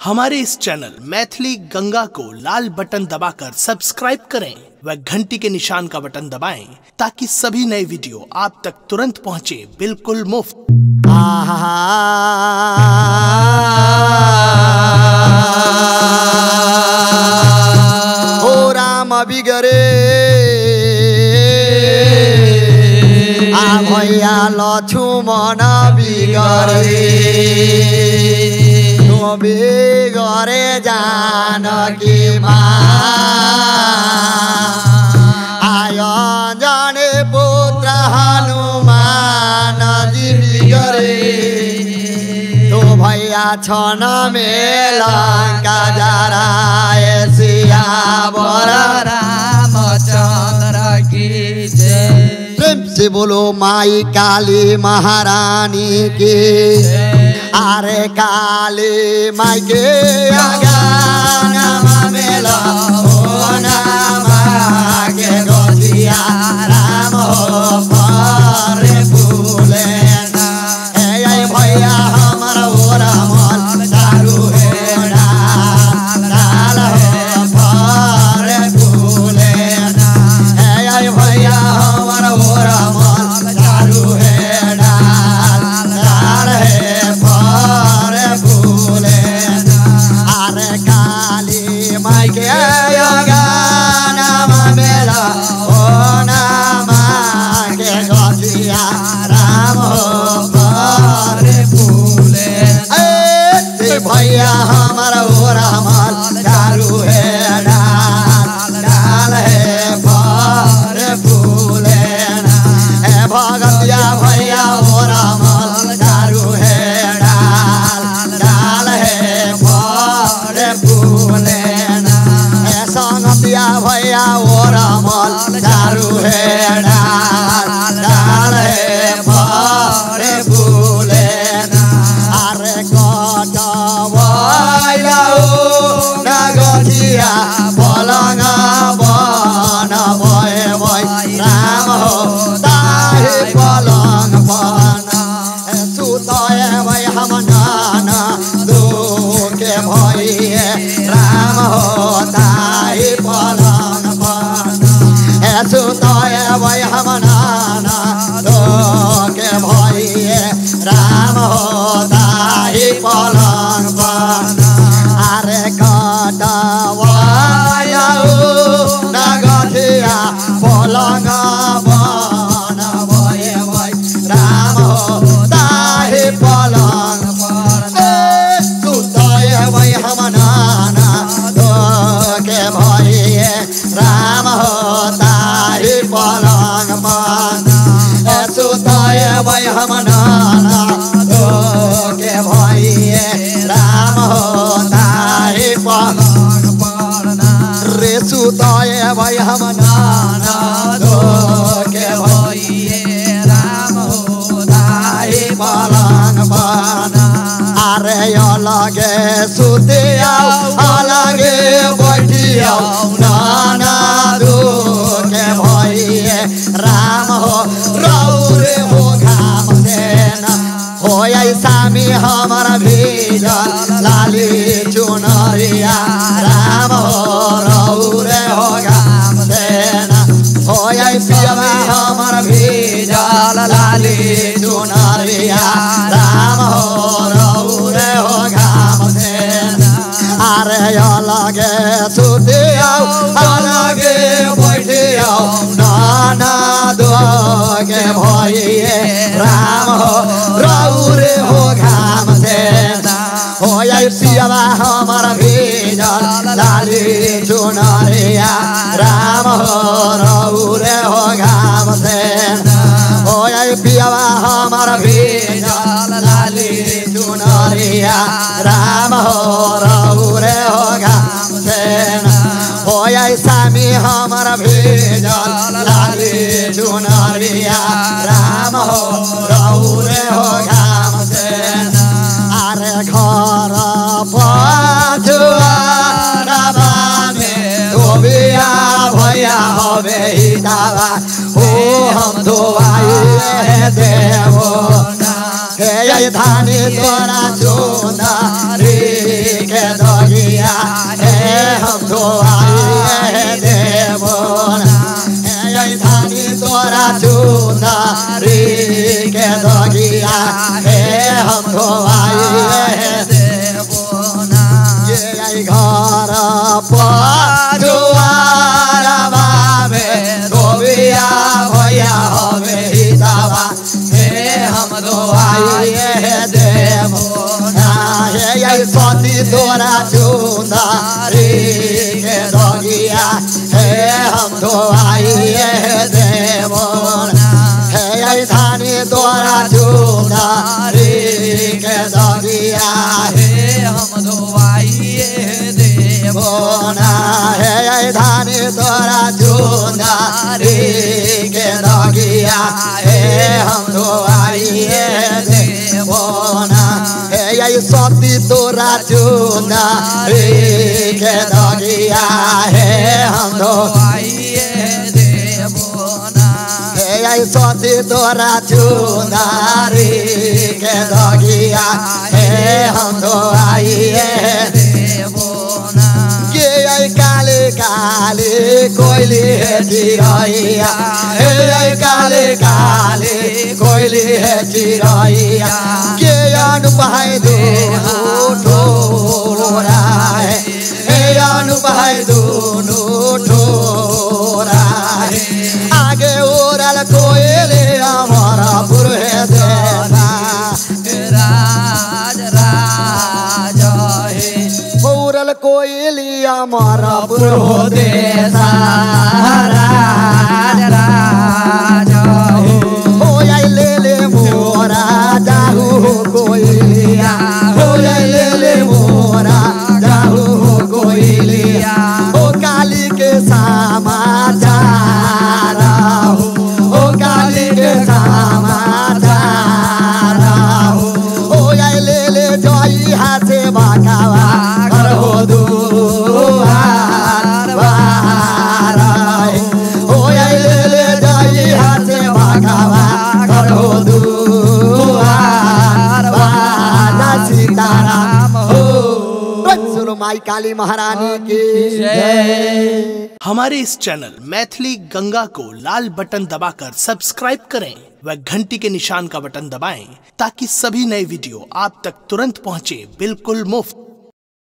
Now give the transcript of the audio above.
हमारे इस चैनल मैथिली गंगा को लाल बटन दबाकर सब्सक्राइब करें व घंटी के निशान का बटन दबाएं ताकि सभी नए वीडियो आप तक तुरंत पहुंचे बिल्कुल मुफ्त। ओ राम बिगरे आ भैया लक्ष्मण बिगरे बिगरे जानकी आयोजने पुत्र हनुमान जी बिगरे तो भैया छन में लंका जराए सियावर रामचंद्र की जय। प्रेम से बोलो माई काली महारानी की। अरे काली माई के आगाना मेला हो नामा के गोदिया राम हो पर फूले ना ए भैया हमारा ओ रामन चारू है डाल हो पर फूले ना ए भैया हमारा ओ रामन चारू है डाल है के गाना मेला ओ नामा के गोदिया राम हो पर फूले भैया हमारा ओ रामन चारू है डाल है पर फूले भगतिया भैया ओ रामन चारू है डाल है पर फूले संगतिया भैया ओ रामन चारू है डाल है पर फूले अरे कटवैया ओ नगथिया पलंग बन भय राम हो ताहे पलंग बन सुतय भय हम नाना दो के भय राम हो ताहे पलंग बन सुतय भय हम नाना दो के भय राम हो ताहे पलंग बन अरे कटवैया ओ नगथिया पलंग बन भय राम हो ताहे पलंग बन सुतय भय हम नाना दो के भय राम हो ताहे पलंग बन सुतय भय हम नाना दो के भय राम हो ताहे पलंग बन रे सुतय भय हम नाना दो के भय राम हो ताहे पलंग बन अरे अलगे सुतिया अलगे बैठिया नाना दो के भय राम हो रौरे हो घाम देना हो सामी हमारा भेजल लाली चुनरिया राम हो रौरे हो घाम देना हो पियवा हमारा भेजल लाली चुनरिया राम हो रौरे हो घाम देना अरे अलगे सुतिया अलगे बैठिया नाना दो के भय राम हो रौरे हो घाम देना हो पियवा हमारा भेजल लाली चुनरिया राम हो रौरे हो घाम देना हो पियवा हमारा भेजल लाली चुनरिया राम हो रौरे हो घाम देना हो सामी हमारा भेजल लाली चुनरिया राम हो रौरे हो घाम देना अरे घर पछुआ धोबिया भैया हवे हितावा हो हम धोवाई देवो हे धानी तोरा चोना रे के सती तोरा चुंदारी के दगिया हे हम धोआइए देवना हे धानी तोरा चुंदारी के दगिया हे हम धोआइए देवना हे धानी तोरा चुंदारी के दगिया हे हम धोआइए देवना हे सती तोरा चुंदारी के दगिया हे हम धोआइए देवना हे सती तोरा चुंदारी के दगिया हे हम धोआइए देवना के काले काले कोयली है चिरैया हे काले काले कोयली है चिरैया के अनुपाय दो ठोरा है हे अनुपाय दोनों ठोरा है आगे ओरल कोयले हमारा पुरहे देना राज राज हे ओरल कोयली हमारा पुरहो देना राज राज हे हो ले ले मोरा जाहू कोयलिया हो ले मोरा जाहू कोयलिया ओ काली के समाचार ओ काली के समाचार ओ ले जई हाथे बाकावा कर हो दुआर बार ओ ले जई हाथे बाकावा कर हो दुआर बार सीताराम हो सुनो माई काली महारानी की जय। हमारे इस चैनल मैथिली गंगा को लाल बटन दबाकर सब्सक्राइब करें व घंटी के निशान का बटन दबाएं ताकि सभी नए वीडियो आप तक तुरंत पहुंचे बिल्कुल मुफ्त।